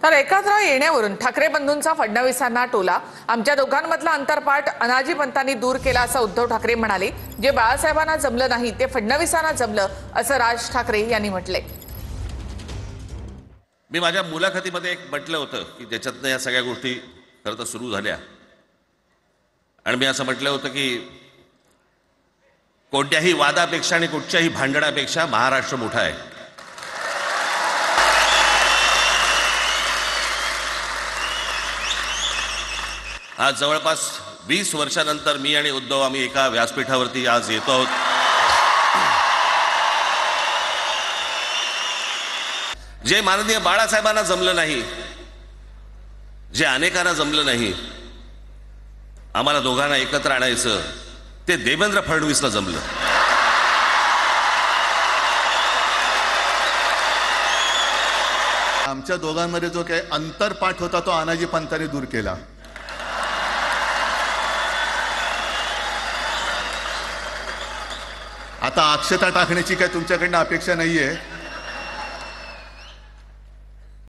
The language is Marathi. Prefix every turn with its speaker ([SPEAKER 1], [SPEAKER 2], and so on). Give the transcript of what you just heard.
[SPEAKER 1] तर एकत्र येण्यावरून ठाकरे बंधूंचा फडणवीसांना टोला। आमच्या दोघांमधला अंतरपाठ अनाजी पंतांनी दूर केला असं उद्धव ठाकरे म्हणाले। जे बाळासाहेबांना जमलं नाही ते फडणवीसांना जमलं असं राज ठाकरे यांनी म्हटले।
[SPEAKER 2] मी माझ्या मुलाखतीमध्ये एक म्हटलं होतं की ज्याच्यातनं या सगळ्या गोष्टी खरं तर सुरू झाल्या आणि मी असं म्हटलं होतं की कोणत्याही वादापेक्षा आणि कुठच्याही भांडणापेक्षा महाराष्ट्र मोठा आहे। आज जवळपास 20 वर्षानंतर मी आणि उद्धव आम्ही एका व्यासपीठावरती आज येतो आहोत। जे माननीय बाळासाहेबांना जमलं नाही, जे अनेकांना जमलं नाही, आम्हाला दोघांना एकत्र आणायचं ते देवेंद्र फडणवीसला जमलं।
[SPEAKER 3] आमच्या दोघांमध्ये जो काही अंतरपाठ होता तो अनाजी पंतांनी दूर केला। आता अक्षता टाकण्याची काही तुमच्याकडनं अपेक्षा नाहीये।